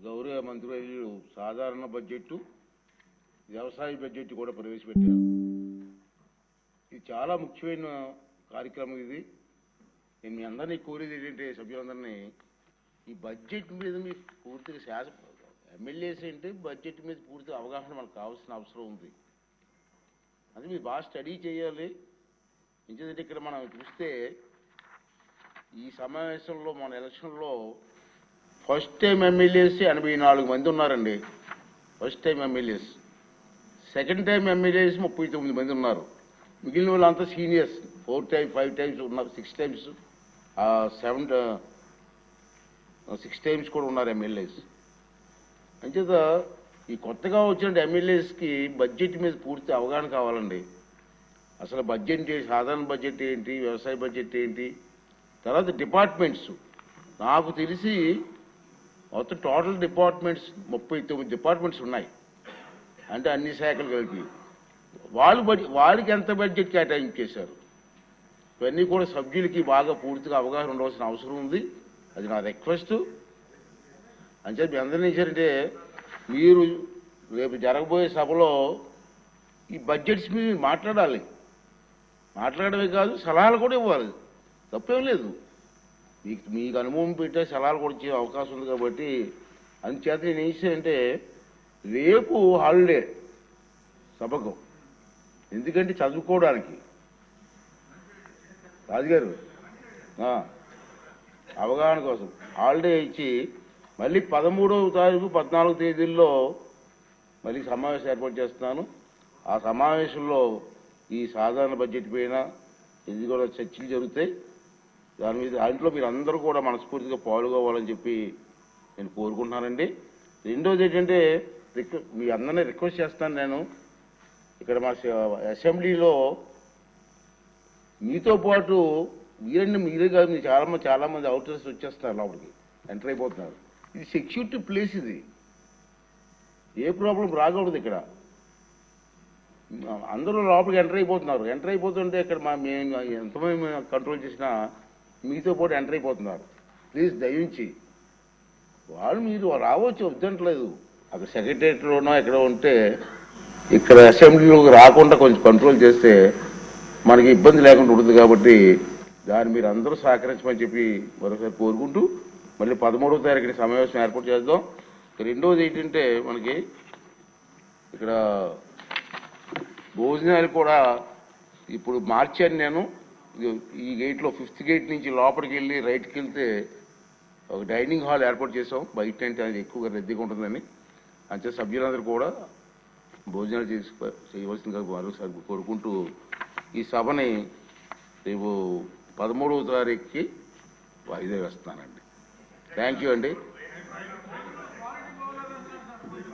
గౌరవ మంత్రివర్యులు సాధారణ బడ్జెట్, వ్యవసాయ బడ్జెట్ కూడా ప్రవేశపెట్టారు. ఇది చాలా ముఖ్యమైన కార్యక్రమం. ఇది నేను మీ అందరినీ కోరేది ఏంటంటే, సభ్యులందరినీ ఈ బడ్జెట్ మీద మీకు పూర్తిగా ఎమ్మెల్యేస్ అంటే బడ్జెట్ మీద పూర్తిగా అవగాహన మనకు కావాల్సిన అవసరం ఉంది. అది మీరు బాగా స్టడీ చేయాలి. ఎందుకంటే ఇక్కడ మనం చూస్తే ఈ సమావేశంలో మన ఎలక్షన్లో ఫస్ట్ టైం ఎమ్మెల్యేస్ 84 మంది ఉన్నారండి. First time MLAs. Second time MLAs 39 మంది ఉన్నారు. మిగిలిన వాళ్ళంతా సీనియర్స్. 4 టైమ్స్ 5 టైమ్స్ ఉన్నారు, 6 టైమ్స్ 6 టైమ్స్ కూడా ఉన్నారు ఎమ్మెల్యేస్. అంచేత ఈ కొత్తగా వచ్చిన ఎమ్మెల్యేస్కి బడ్జెట్ మీద పూర్తి అవగాహన కావాలండి. అసలు బడ్జెట్ ఏంటి, సాధారణ బడ్జెట్ ఏంటి, వ్యవసాయ బడ్జెట్ ఏంటి, తర్వాత డిపార్ట్మెంట్స్. నాకు తెలిసి మొత్తం టోటల్ డిపార్ట్మెంట్స్ 39 డిపార్ట్మెంట్స్ ఉన్నాయి. అంటే అన్ని శాఖలు కలిపి వాళ్ళకి ఎంత బడ్జెట్ కేటాయించేశారు, ఇవన్నీ కూడా సభ్యులకి బాగా పూర్తిగా అవగాహన ఉండవలసిన అవసరం ఉంది. అది నా రిక్వెస్ట్. అంచేది మీ అందరినీ ఇచ్చారంటే, మీరు రేపు జరగబోయే సభలో ఈ బడ్జెట్స్ మీద మాట్లాడాలి. మాట్లాడమే కాదు, సలహాలు కూడా ఇవ్వాలి. తప్పేం లేదు. మీకు అనుభవం పెట్టే సలహాలు కూడా ఇచ్చే అవకాశం ఉంది. కాబట్టి అందుచేత నేను ఏం చేశానంటే, రేపు హాలిడే సభకు. ఎందుకంటే చదువుకోవడానికి రాజుగారు అవగాహన కోసం హాలిడే ఇచ్చి మళ్ళీ 13వ తారీఖు 14వ తేదీల్లో మళ్ళీ సమావేశం ఏర్పాటు చేస్తున్నాను. ఆ సమావేశంలో ఈ సాధారణ బడ్జెట్ పైన ఇది కూడా చర్చలు జరుగుతాయి. దాని మీద దాంట్లో మీరు అందరూ కూడా మనస్ఫూర్తిగా పాల్గొవాలని చెప్పి నేను కోరుకుంటున్నానండి. రెండోది ఏంటంటే, మీ అందరినీ రిక్వెస్ట్ చేస్తాను. నేను ఇక్కడ మా అసెంబ్లీలో మీతో పాటు మీరే కాదు, మీరు చాలామంది అవుటర్స్ వచ్చేస్తున్నారు, లోపలికి ఎంటర్ అయిపోతున్నారు. ఇది సెక్యూరిటీ ప్లేస్. ఇది ఏ ప్రాబ్లం రాకూడదు. ఇక్కడ అందరూ లోపలికి ఎంటర్ అయిపోతున్నారు. ఎంటర్ అయిపోతుంటే ఇక్కడ మేము ఎంతమంది కంట్రోల్ చేసినా మీతో పాటు ఎంటర్ అయిపోతున్నారు. ప్లీజ్ దయించి మీరు రావచ్చు, వద్దంటలేదు. అక్కడ సెక్రటరియట్లోనో ఎక్కడో ఉంటే ఇక్కడ అసెంబ్లీలోకి రాకుండా కొంచెం కంట్రోల్ చేస్తే మనకి ఇబ్బంది లేకుండా ఉంటుంది. కాబట్టి దాన్ని మీరు అందరూ సహకరించమని చెప్పి మరోసారి కోరుకుంటూ మళ్ళీ 13వ తారీఖున సమావేశం ఏర్పాటు చేద్దాం. రెండోది ఏంటంటే, మనకి ఇక్కడ భోజనాలు కూడా ఇప్పుడు మార్చాను నేను. ఈ గేట్లో 5th గేట్ నుంచి లోపలికి వెళ్ళి రైట్కి వెళ్తే ఒక డైనింగ్ హాల్ ఏర్పాటు చేసాం. బయట అంటే అది ఎక్కువగా రద్దీగా ఉంటుందని. అంతే సభ్యులందరూ కూడా భోజనాలు చేయవలసిందిగా మరోసారి కోరుకుంటూ ఈ సభని రేపు 13వ తారీఖుకి వాయిదా వేస్తున్నానండి. థ్యాంక్ యూ అండి.